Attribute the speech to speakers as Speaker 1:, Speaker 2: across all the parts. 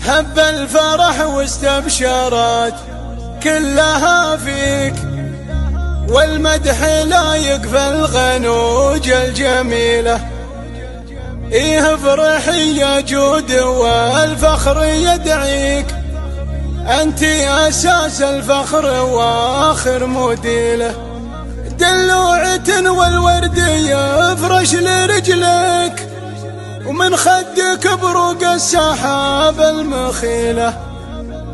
Speaker 1: هب الفرح واستبشرت كلها فيك، والمدح لا يكفى الغنوج الجميلة. إيه فرحي يا جود والفخر يدعيك، أنت أساس الفخر وآخر مديله. دلوعة والورد يفرش لرجلك، ومن خدك بروق السحاب المخيلة،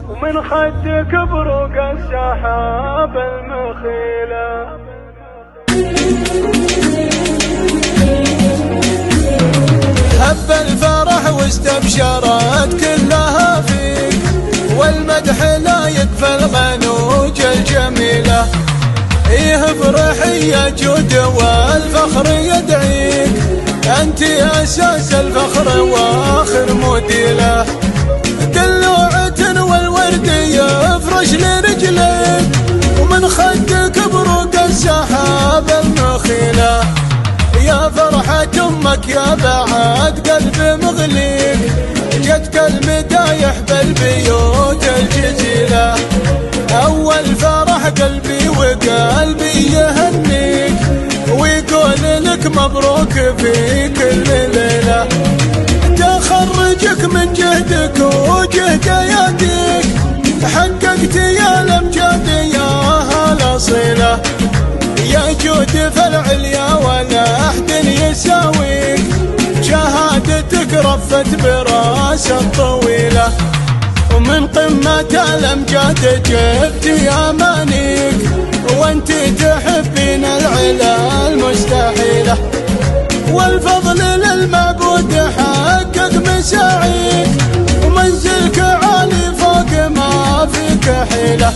Speaker 1: ومن خدك بروق السحاب المخيلة. هب الفرح واستبشرت كلها فيك، والمدح لا يكفى الغنوج الجميلة. إيه فرحي يا جود والفخر يدعيك، أنت أساس الفخر وآخر مديله. دلوعة والورد يفرش لرجلك، ومن خدك بروق السحاب المخيلة. يا فرحة أمك يا بعد قلب مغليك، جتك المدايح بالبيوت الجزيلة. أول فرح قلبي وقلبي يهنيك، ويقول لك مبروك في كل ليلة. تخرجك من جهدك وجهد اياديك، حققت يا الامجاد يا هالأصيلة. يا جود في العليا ولا أحد يساويك، شهادتك رفت براس الطويلة. ومن قمة الأمجاد جبت أمانيك، وانت تحبين العلا المستحيلة. والفضل للمعبود حقق مساعيك، ومنزلك عالي فوق ما فيك حيلة.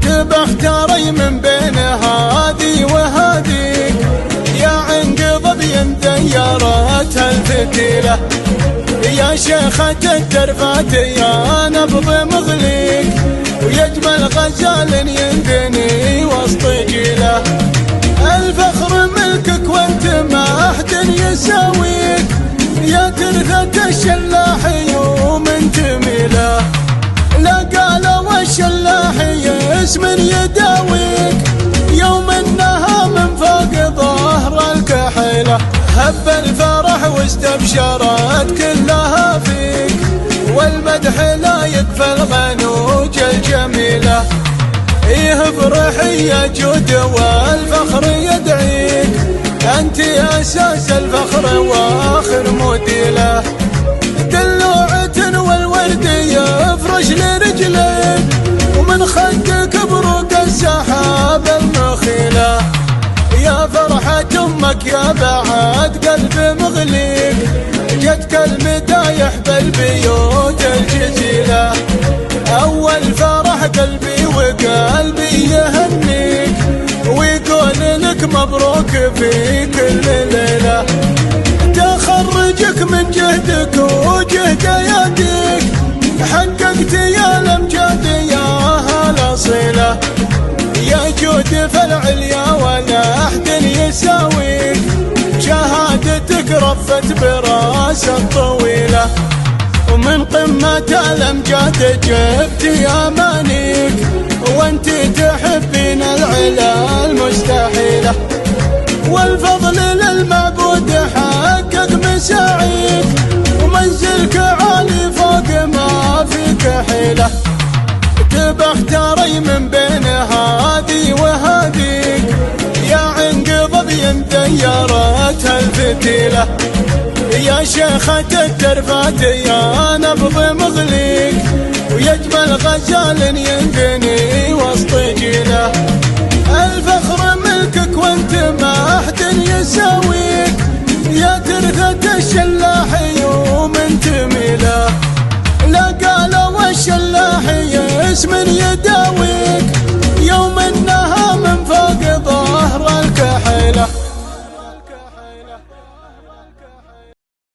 Speaker 1: تبختاري من بين هادي وهاديك، يا عنقض ديرت الفتيلة. يا شيخة الترفات يا نبض مغليك، ويجمل غزال يندني وسط جيله. الفخر ملكك وانت ما أحد يساويك، يا ترثة الشلاحي ومن جميله. لا قالوا الشلاحي اسم يداويك، يوم انها من فوق ظهر الكحيلة. هب الفرح واستبشرت كلها فيك، والمدح لا يكفى الغنوج الجميلة. إيه فرحي يا جود والفخر يدعيك، أنت أساس الفخر وآخر مديله. دلوعة والورد يفرش لرجلك، ومن خدك بروق السحاب المخيلة. يا فرحة أمك يا بعد قلب مغليك، جتك المدايح بالبيوت الجزيلة. أول فرح قلبي وقلبي يهنيك، ويقول لك مبروك في كل ليلة. تخرجك من جهدك وجهد اياديك، حققت يا الامجاد يا هالأصيلة. يا جود في العليا ولا أحد يساويك، شهادتك رفت براس الطويلة. ومن قمة الأمجاد جبت أمانيك، وانت تحبين العلا المستحيلة. والفضل للمعبود حقق مساعيك، ومنزلك عالي فوق ما فيك حيلة. تبختاري من بين هادي وهاديك، يا عنقض ديرت الفتيلة. يا شيخة الترفات يا نبض مغليك، ويجمل غزال يندني وسط جيله. الفخر ملكك وانت ما أحد يساويك، يا ترثة الشل